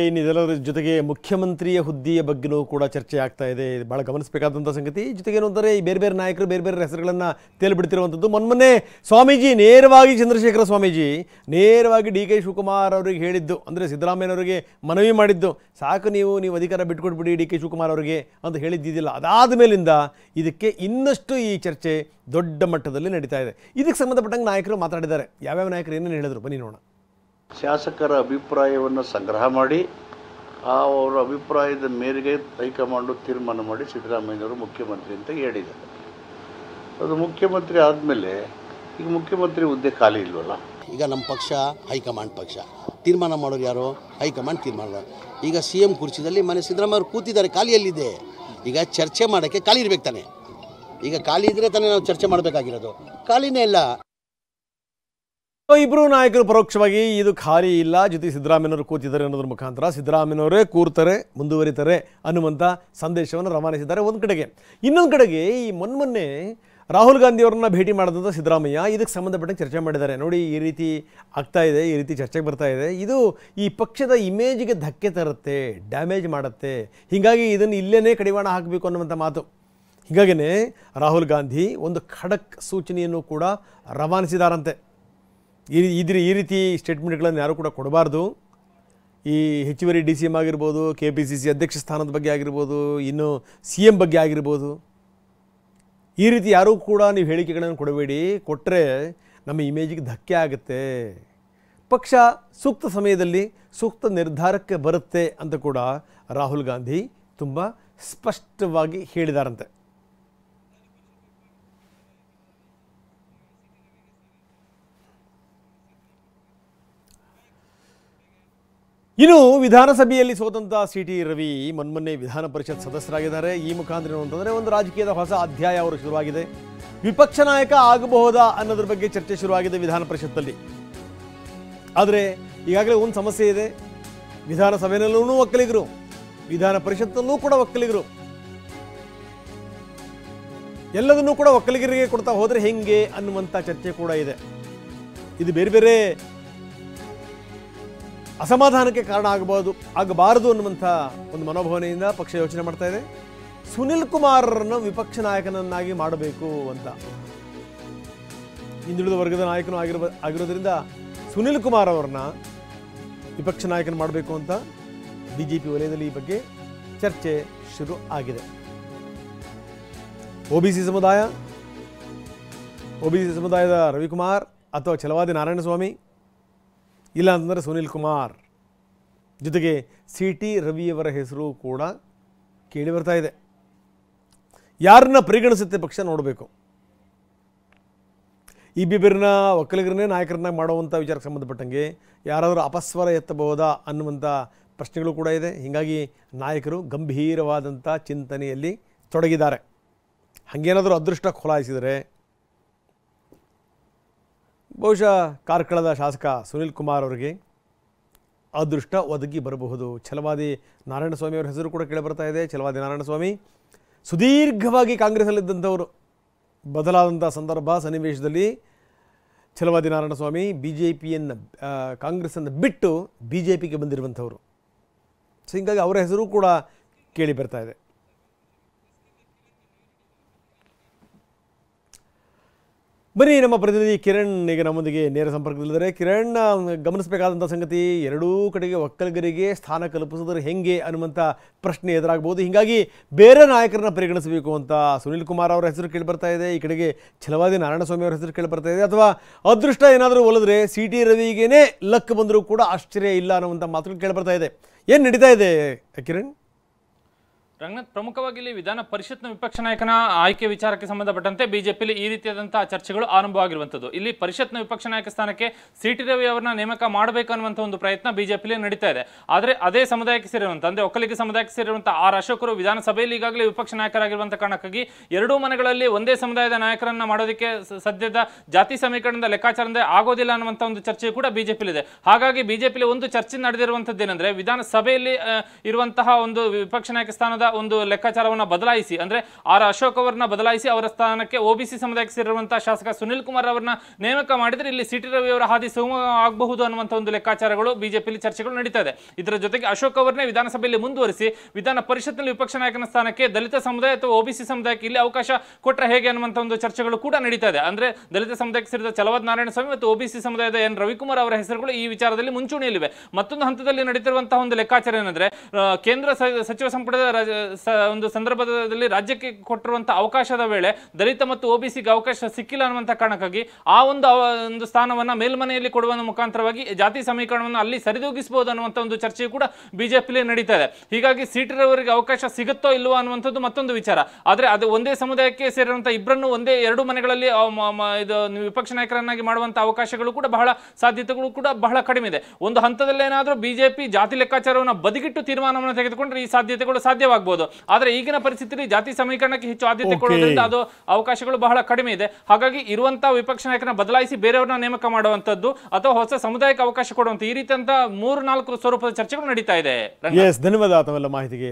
ಇದೆಲ್ಲದರ ಜೊತೆಗೆ ಮುಖ್ಯಮಂತ್ರಿಯ ಹುದ್ದೆಯ ಬಗ್ಗೆನೂ ಕೂಡ ಚರ್ಚೆ ಆಗ್ತಾ ಇದೆ. ಬಹಳ ಗಮನಿಸಬೇಕಾದಂಥ ಸಂಗತಿ. ಜೊತೆಗೆ ಏನು ಅಂದರೆ ಈ ಬೇರೆ ಬೇರೆ ನಾಯಕರು ಬೇರೆ ಬೇರೆ ಹೆಸರುಗಳನ್ನು ತೇಲಿಬಿಡ್ತಿರುವಂಥದ್ದು. ಮೊನ್ನೆ ಸ್ವಾಮೀಜಿ ನೇರವಾಗಿ ಚಂದ್ರಶೇಖರ ಸ್ವಾಮೀಜಿ ನೇರವಾಗಿ ಡಿ ಕೆ ಶಿವಕುಮಾರ್ ಅವರಿಗೆ ಹೇಳಿದ್ದು, ಅಂದರೆ ಸಿದ್ದರಾಮಯ್ಯನವರಿಗೆ ಮನವಿ ಮಾಡಿದ್ದು, ಸಾಕು ನೀವು ಅಧಿಕಾರ ಬಿಟ್ಕೊಟ್ಬಿಡಿ ಡಿ ಕೆ ಶಿವಕುಮಾರ್ ಅವರಿಗೆ ಅಂತ ಹೇಳಿದ್ದಿದ್ದಿಲ್ಲ. ಅದಾದ ಮೇಲಿಂದ ಇದಕ್ಕೆ ಇನ್ನಷ್ಟು ಈ ಚರ್ಚೆ ದೊಡ್ಡ ಮಟ್ಟದಲ್ಲಿ ನಡೀತಾ ಇದೆ. ಇದಕ್ಕೆ ಸಂಬಂಧಪಟ್ಟಂಗೆ ನಾಯಕರು ಮಾತಾಡಿದ್ದಾರೆ. ಯಾವ್ಯಾವ ನಾಯಕರು ಏನೇನು ಹೇಳಿದ್ರು ಬನ್ನಿ ನೋಡೋಣ. ಶಾಸಕರ ಅಭಿಪ್ರಾಯವನ್ನು ಸಂಗ್ರಹ ಮಾಡಿ ಅವರ ಅಭಿಪ್ರಾಯದ ಮೇರೆಗೆ ಹೈಕಮಾಂಡು ತೀರ್ಮಾನ ಮಾಡಿ ಸಿದ್ದರಾಮಯ್ಯನವರು ಮುಖ್ಯಮಂತ್ರಿ ಅಂತ ಹೇಳಿದ್ದಾರೆ. ಅದು ಮುಖ್ಯಮಂತ್ರಿ ಆದಮೇಲೆ ಈಗ ಮುಖ್ಯಮಂತ್ರಿ ಹುದ್ದೆ ಖಾಲಿ ಇಲ್ವಲ್ಲ. ಈಗ ನಮ್ಮ ಪಕ್ಷ ಹೈಕಮಾಂಡ್ ಪಕ್ಷ, ತೀರ್ಮಾನ ಮಾಡೋರು ಯಾರು? ಹೈಕಮಾಂಡ್ ತೀರ್ಮಾನ. ಈಗ ಸಿ ಎಂ ಕುರ್ಚಿದಲ್ಲಿ ಮನೆ ಸಿದ್ದರಾಮಯ್ಯ ಅವರು ಕೂತಿದ್ದಾರೆ, ಖಾಲಿಯಲ್ಲಿದೆ. ಈಗ ಚರ್ಚೆ ಮಾಡೋಕ್ಕೆ ಖಾಲಿ ಇರಬೇಕು ತಾನೆ. ಈಗ ಖಾಲಿ ಇದ್ದರೆ ತಾನೇ ನಾವು ಚರ್ಚೆ ಮಾಡಬೇಕಾಗಿರೋದು. ಖಾಲಿನೇ ಇಲ್ಲ. ಇಬ್ಬರು ನಾಯಕರು ಪರೋಕ್ಷವಾಗಿ ಇದು ಖಾಲಿ ಇಲ್ಲ, ಜೊತೆ ಸಿದ್ದರಾಮಯ್ಯನವರು ಕೂತಿದ್ದಾರೆ ಅನ್ನೋದ್ರ ಮುಖಾಂತರ ಸಿದ್ದರಾಮಯ್ಯನವರೇ ಕೂರ್ತಾರೆ, ಮುಂದುವರಿತಾರೆ ಅನ್ನುವಂಥ ಸಂದೇಶವನ್ನು ರವಾನಿಸಿದ್ದಾರೆ ಒಂದು ಕಡೆಗೆ. ಇನ್ನೊಂದು ಕಡೆಗೆ ಈ ಮೊನ್ನೆ ರಾಹುಲ್ ಗಾಂಧಿಯವರನ್ನ ಭೇಟಿ ಮಾಡಿದಂಥ ಸಿದ್ದರಾಮಯ್ಯ ಇದಕ್ಕೆ ಸಂಬಂಧಪಟ್ಟಂಗೆ ಚರ್ಚೆ ಮಾಡಿದ್ದಾರೆ. ನೋಡಿ, ಈ ರೀತಿ ಆಗ್ತಾ ಇದೆ, ಈ ರೀತಿ ಚರ್ಚೆಗೆ ಬರ್ತಾ ಇದೆ, ಇದು ಈ ಪಕ್ಷದ ಇಮೇಜ್ಗೆ ಧಕ್ಕೆ ತರುತ್ತೆ, ಡ್ಯಾಮೇಜ್ ಮಾಡುತ್ತೆ, ಹೀಗಾಗಿ ಇದನ್ನು ಇಲ್ಲೇ ಕಡಿವಾಣ ಹಾಕಬೇಕು ಅನ್ನುವಂಥ ಮಾತು. ಹೀಗಾಗಿಯೇ ರಾಹುಲ್ ಗಾಂಧಿ ಒಂದು ಖಡಕ್ ಸೂಚನೆಯನ್ನು ಕೂಡ ರವಾನಿಸಿದಾರಂತೆ. ಈ ರೀತಿ ಸ್ಟೇಟ್ಮೆಂಟ್ಗಳನ್ನು ಯಾರೂ ಕೂಡ ಕೊಡಬಾರ್ದು. ಈ ಹೆಚ್ಚುವರಿ DCM ಆಗಿರ್ಬೋದು, KPCC ಅಧ್ಯಕ್ಷ ಸ್ಥಾನದ ಬಗ್ಗೆ ಆಗಿರ್ಬೋದು, ಇನ್ನು CM ಬಗ್ಗೆ ಆಗಿರ್ಬೋದು, ಈ ರೀತಿ ಯಾರೂ ಕೂಡ ನೀವು ಹೇಳಿಕೆಗಳನ್ನು ಕೊಡಬೇಡಿ. ಕೊಟ್ಟರೆ ನಮ್ಮ ಇಮೇಜಿಗೆ ಧಕ್ಕೆ ಆಗುತ್ತೆ. ಪಕ್ಷ ಸೂಕ್ತ ಸಮಯದಲ್ಲಿ ಸೂಕ್ತ ನಿರ್ಧಾರಕ್ಕೆ ಬರುತ್ತೆ ಅಂತ ಕೂಡ ರಾಹುಲ್ ಗಾಂಧಿ ತುಂಬ ಸ್ಪಷ್ಟವಾಗಿ ಹೇಳಿದಾರಂತೆ. ಇನ್ನು ವಿಧಾನಸಭೆಯಲ್ಲಿ ಸೋತಂಥ CT ರವಿ ಮೊನ್ನೆ ವಿಧಾನ ಪರಿಷತ್ ಸದಸ್ಯರಾಗಿದ್ದಾರೆ. ಈ ಮುಖಾಂತರ ಏನು ಅಂತಂದರೆ ಒಂದು ರಾಜಕೀಯದ ಹೊಸ ಅಧ್ಯಾಯ ಅವರು ಶುರುವಾಗಿದೆ. ವಿಪಕ್ಷ ನಾಯಕ ಆಗಬಹುದಾ ಅನ್ನೋದ್ರ ಬಗ್ಗೆ ಚರ್ಚೆ ಶುರುವಾಗಿದೆ ವಿಧಾನ ಪರಿಷತ್ತಲ್ಲಿ. ಆದರೆ ಈಗಾಗಲೇ ಒಂದು ಸಮಸ್ಯೆ ಇದೆ. ವಿಧಾನಸಭೆಯಲ್ಲೂ ಒಕ್ಕಲಿಗರು, ವಿಧಾನ ಪರಿಷತ್ತಲ್ಲೂ ಕೂಡ ಒಕ್ಕಲಿಗರು, ಎಲ್ಲದನ್ನೂ ಕೂಡ ಒಕ್ಕಲಿಗರಿಗೆ ಕೊಡ್ತಾ ಹೋದರೆ ಹೆಂಗೆ ಅನ್ನುವಂಥ ಚರ್ಚೆ ಕೂಡ ಇದೆ. ಇದು ಬೇರೆ ಬೇರೆ ಅಸಮಾಧಾನಕ್ಕೆ ಕಾರಣ ಆಗಬಾರದು ಅನ್ನುವಂಥ ಒಂದು ಮನೋಭಾವನೆಯಿಂದ ಪಕ್ಷ ಯೋಚನೆ ಮಾಡ್ತಾ ಇದೆ. ಸುನಿಲ್ ಕುಮಾರರನ್ನು ವಿಪಕ್ಷ ನಾಯಕನನ್ನಾಗಿ ಮಾಡಬೇಕು ಅಂತ. ಹಿಂದುಳಿದ ವರ್ಗದ ನಾಯಕನು ಆಗಿರೋದ್ರಿಂದ ಸುನಿಲ್ ಕುಮಾರ್ ಅವರನ್ನ ವಿಪಕ್ಷ ನಾಯಕನ ಮಾಡಬೇಕು ಅಂತ BJP ವಲಯದಲ್ಲಿ ಈ ಬಗ್ಗೆ ಚರ್ಚೆ ಶುರು ಆಗಿದೆ. OBC ಸಮುದಾಯದ ರವಿಕುಮಾರ್ ಅಥವಾ ಛಲವಾದಿ ನಾರಾಯಣಸ್ವಾಮಿ, ಇಲ್ಲ ಅಂತಂದರೆ ಸುನಿಲ್ ಕುಮಾರ್, ಜೊತೆಗೆ CT ರವಿಯವರ ಹೆಸರು ಕೂಡ ಕೇಳಿ ಬರ್ತಾ ಇದೆ. ಯಾರನ್ನ ಪರಿಗಣಿಸುತ್ತೆ ಪಕ್ಷ ನೋಡಬೇಕು. ಈ ಬಿಬಿರನ್ನ ಒಕ್ಕಲಿಗರನ್ನೇ ನಾಯಕರನ್ನ ಮಾಡುವಂಥ ವಿಚಾರಕ್ಕೆ ಸಂಬಂಧಪಟ್ಟಂಗೆ ಯಾರಾದರೂ ಅಪಸ್ವರ ಎತ್ತಬಹುದಾ ಅನ್ನುವಂಥ ಪ್ರಶ್ನೆಗಳು ಕೂಡ ಇದೆ. ಹೀಗಾಗಿ ನಾಯಕರು ಗಂಭೀರವಾದಂಥ ಚಿಂತನೆಯಲ್ಲಿ ತೊಡಗಿದ್ದಾರೆ. ಹಾಗೇನಾದರೂ ಅದೃಷ್ಟ ಖುಲಾಯಿಸಿದರೆ ಬಹುಶಃ ಕಾರ್ಕಳದ ಶಾಸಕ ಸುನಿಲ್ ಕುಮಾರ್ ಅವರಿಗೆ ಅದೃಷ್ಟ ಒದಗಿ ಬರಬಹುದು. ಛಲವಾದಿ ನಾರಾಯಣಸ್ವಾಮಿ ಅವರ ಹೆಸರು ಕೂಡ ಕೇಳಿಬರ್ತಾ ಇದೆ. ಛಲವಾದಿ ನಾರಾಯಣಸ್ವಾಮಿ ಸುದೀರ್ಘವಾಗಿ ಕಾಂಗ್ರೆಸ್ಸಲ್ಲಿದ್ದಂಥವರು. ಬದಲಾದಂಥ ಸನ್ನಿವೇಶದಲ್ಲಿ ಛಲವಾದಿ ನಾರಾಯಣಸ್ವಾಮಿ ಕಾಂಗ್ರೆಸ್ಸನ್ನು ಬಿಟ್ಟು BJPಗೆ ಬಂದಿರುವಂಥವರು. ಸೊ ಹೀಗಾಗಿ ಅವರ ಹೆಸರು ಕೂಡ ಕೇಳಿ ಬರ್ತಾ ಇದೆ. ಬನ್ನಿ, ನಮ್ಮ ಪ್ರತಿನಿಧಿ ಕಿರಣ್ ಈಗ ನಮ್ಮೊಂದಿಗೆ ನೇರ ಸಂಪರ್ಕದಲ್ಲಿದ್ದಾರೆ. ಕಿರಣ್, ಗಮನಿಸಬೇಕಾದಂಥ ಸಂಗತಿ, ಎರಡೂ ಕಡೆಗೆ ಒಕ್ಕಲಿಗರಿಗೆ ಸ್ಥಾನ ಕಲ್ಪಿಸಿದ್ರೆ ಹೆಂಗೆ ಅನ್ನುವಂಥ ಪ್ರಶ್ನೆ ಎದುರಾಗಬಹುದು. ಹೀಗಾಗಿ ಬೇರೆ ನಾಯಕರನ್ನ ಪರಿಗಣಿಸಬೇಕು ಅಂತ ಸುನಿಲ್ ಕುಮಾರ್ ಅವರ ಹೆಸರು ಕೇಳಿ ಬರ್ತಾ ಇದೆ. ಈ ಕಡೆಗೆ ಛಲವಾದಿ ನಾರಾಯಣಸ್ವಾಮಿ ಅವರ ಹೆಸರು ಕೇಳಿ ಬರ್ತಾ ಇದೆ. ಅಥವಾ ಅದೃಷ್ಟ ಏನಾದರೂ ಒಲಿದ್ರೆ CT ರವಿಗೇನೆ ಲಕ್ ಬಂದರೂ ಕೂಡ ಆಶ್ಚರ್ಯ ಇಲ್ಲ ಅನ್ನುವಂಥ ಮಾತುಗಳು ಕೇಳಿ ಬರ್ತಾ ಇದೆ. ಏನು ನಡೀತಾ ಇದೆ ಕಿರಣ್? ರಂಗನಾಥ್, ಪ್ರಮುಖವಾಗಿ ಇಲ್ಲಿ ವಿಧಾನ ಪರಿಷತ್ನ ವಿಪಕ್ಷ ನಾಯಕನ ಆಯ್ಕೆ ವಿಚಾರಕ್ಕೆ ಸಂಬಂಧಪಟ್ಟಂತೆ ಬಿಜೆಪಿಯಲ್ಲಿ ಈ ರೀತಿಯಾದಂತಹ ಚರ್ಚೆಗಳು ಆರಂಭವಾಗಿರುವಂಥದ್ದು. ಇಲ್ಲಿ ಪರಿಷತ್ನ ವಿಪಕ್ಷ ನಾಯಕ ಸ್ಥಾನಕ್ಕೆ CT ರವಿ ಅವರನ್ನ ನೇಮಕ ಮಾಡಬೇಕು ಅನ್ನುವಂಥ ಒಂದು ಪ್ರಯತ್ನ ಬಿಜೆಪಿಯಲ್ಲಿ ನಡೀತಾ ಇದೆ. ಆದರೆ ಅದೇ ಸಮುದಾಯಕ್ಕೆ ಸೇರಿರುವಂಥ, ಅಂದರೆ ಒಕ್ಕಲಿಗ ಸಮುದಾಯಕ್ಕೆ ಸೇರಿರುವಂಥ R ಅಶೋಕರು ವಿಧಾನಸಭೆಯಲ್ಲಿ ಈಗಾಗಲೇ ವಿಪಕ್ಷ ನಾಯಕರಾಗಿರುವಂಥ ಕಾರಣಕ್ಕಾಗಿ ಎರಡೂ ಮನೆಗಳಲ್ಲಿ ಒಂದೇ ಸಮುದಾಯದ ನಾಯಕರನ್ನ ಮಾಡೋದಕ್ಕೆ ಸದ್ಯದ ಜಾತಿ ಸಮೀಕರಣದ ಲೆಕ್ಕಾಚಾರದಿಂದ ಆಗೋದಿಲ್ಲ ಅನ್ನುವಂಥ ಒಂದು ಚರ್ಚೆ ಕೂಡ ಬಿಜೆಪಿಯಲ್ಲಿದೆ. ಹಾಗಾಗಿ ಬಿಜೆಪಿಯಲ್ಲಿ ಒಂದು ಚರ್ಚೆ ನಡೆದಿರುವಂಥದ್ದು ಏನಂದ್ರೆ, ವಿಧಾನಸಭೆಯಲ್ಲಿ ಇರುವಂತಹ ಒಂದು ವಿಪಕ್ಷ ನಾಯಕ ಸ್ಥಾನದ ಒಂದು ಲೆಕ್ಕಾಚಾರವನ್ನ ಬದಲಾಯಿಸಿ, ಅಂದ್ರೆ ಆರ್ ಅಶೋಕ್ ಅವರನ್ನ ಬದಲಾಯಿಸಿ ಅವರ ಸ್ಥಾನಕ್ಕೆ ಒಬಿಸಿ ಸಮುದಾಯಕ್ಕೆ ಸೇರಿರುವಂತಹ ಶಾಸಕ ಸುನಿಲ್ ಕುಮಾರ್ ಅವರನ್ನ ನೇಮಕ ಮಾಡಿದ್ರೆ ಇಲ್ಲಿ ಸಿಟಿ ರವಿ ಅವರ ಹಾದಿ ಸುಗಮ ಆಗಬಹುದು ಅನ್ನುವಂಥ ಒಂದು ಲೆಕ್ಕಾಚಾರಗಳು ಬಿಜೆಪಿಯಲ್ಲಿ ಚರ್ಚೆಗಳು ನಡೀತಾ ಇದೆ. ಇದರ ಜೊತೆಗೆ ಅಶೋಕ್ ಅವರನ್ನೇ ವಿಧಾನಸಭೆಯಲ್ಲಿ ಮುಂದುವರಿಸಿ ವಿಧಾನ ಪರಿಷತ್ನಲ್ಲಿ ವಿಪಕ್ಷ ನಾಯಕನ ಸ್ಥಾನಕ್ಕೆ ದಲಿತ ಸಮುದಾಯ ಅಥವಾ ಒಬಿಸಿ ಸಮುದಾಯಕ್ಕೆ ಇಲ್ಲಿ ಅವಕಾಶ ಕೊಟ್ಟರೆ ಹೇಗೆ ಅನ್ನುವಂಥ ಒಂದು ಚರ್ಚೆಗಳು ಕೂಡ ನಡೀತಾ ಇದೆ. ಅಂದ್ರೆ ದಲಿತ ಸಮುದಾಯಕ್ಕೆ ಸೇರಿದ ಚಲವಾದ್ ನಾರಾಯಣ ಸ್ವಾಮಿ ಮತ್ತು ಒಬಿಸಿ ಸಮುದಾಯದ ಎನ್ ರವಿಕುಮಾರ್ ಅವರ ಹೆಸರುಗಳು ಈ ವಿಚಾರದಲ್ಲಿ ಮುಂಚೂಣಿಯಲ್ಲಿವೆ. ಮತ್ತೊಂದು ಹಂತದಲ್ಲಿ ನಡೀತಿರುವಂತಹ ಒಂದು ಲೆಕ್ಕಾಚಾರ ಏನಂದ್ರೆ ಕೇಂದ್ರ ಸಚಿವ ಸಂಪುಟದ ಒಂದು ಸಂದರ್ಭದಲ್ಲಿ ರಾಜ್ಯಕ್ಕೆ ಕೊಟ್ಟಿರುವಂತಹ ಅವಕಾಶದ ವೇಳೆ ದಲಿತ ಮತ್ತು ಒಬಿಸಿಗೆ ಅವಕಾಶ ಸಿಕ್ಕಿಲ್ಲ ಅನ್ನುವಂಥ ಕಾರಣಕ್ಕಾಗಿ ಆ ಒಂದು ಸ್ಥಾನವನ್ನ ಮೇಲ್ಮನೆಯಲ್ಲಿ ಕೊಡುವ ಮುಖಾಂತರವಾಗಿ ಜಾತಿ ಸಮೀಕರಣವನ್ನು ಅಲ್ಲಿ ಸರಿದೂಗಿಸಬಹುದು ಅನ್ನುವಂಥ ಒಂದು ಚರ್ಚೆ ಕೂಡ ಬಿಜೆಪಿಲಿ ನಡೀತಾ ಇದೆ. ಹೀಗಾಗಿ ಸಿಟಿರವರಿಗೆ ಅವಕಾಶ ಸಿಗುತ್ತೋ ಇಲ್ವೋ ಅನ್ನುವಂಥದ್ದು ಮತ್ತೊಂದು ವಿಚಾರ. ಆದ್ರೆ ಅದು ಒಂದೇ ಸಮುದಾಯಕ್ಕೆ ಸೇರಿರುವಂತಹ ಇಬ್ಬರನ್ನು ಎರಡು ಮನೆಗಳಲ್ಲಿ ಇದು ವಿಪಕ್ಷ ನಾಯಕರನ್ನಾಗಿ ಮಾಡುವಂತಹ ಅವಕಾಶಗಳು ಕೂಡ ಸಾಧ್ಯತೆಗಳು ಕೂಡ ಬಹಳ ಕಡಿಮೆ ಇದೆ. ಒಂದು ಹಂತದಲ್ಲಿ ಏನಾದರೂ ಬಿಜೆಪಿ ಜಾತಿ ಲೆಕ್ಕಾಚಾರವನ್ನು ಬದಿಗಿಟ್ಟು ತೀರ್ಮಾನವನ್ನು ತೆಗೆದುಕೊಂಡ್ರೆ ಈ ಸಾಧ್ಯತೆಗಳು ಸಾಧ್ಯವಾಗಬಹುದು. ಆದ್ರೆ ಈಗಿನ ಪರಿಸ್ಥಿತಿಯಲ್ಲಿ ಜಾತಿ ಸಮೀಕರಣಕ್ಕೆ ಹೆಚ್ಚು ಆದ್ಯತೆ ಕೊಡೋದ್ರಿಂದ ಅದು ಅವಕಾಶಗಳು ಬಹಳ ಕಡಿಮೆ ಇದೆ. ಹಾಗಾಗಿ ಇರುವಂತಹ ವಿಪಕ್ಷ ನಾಯಕನ ಬದಲಾಯಿಸಿ ಬೇರೆಯವ್ರನ್ನ ನೇಮಕ ಮಾಡುವಂತದ್ದು ಅಥವಾ ಹೊಸ ಸಮುದಾಯಕ್ಕೆ ಅವಕಾಶ ಕೊಡುವಂತ ಈ ರೀತಿಯಂತ 3-4 ಸ್ವರೂಪದ ಚರ್ಚೆಗಳು ನಡೀತಾ ಇದೆ. ಧನ್ಯವಾದ ತಮ್ಮೆಲ್ಲ ಮಾಹಿತಿಗೆ.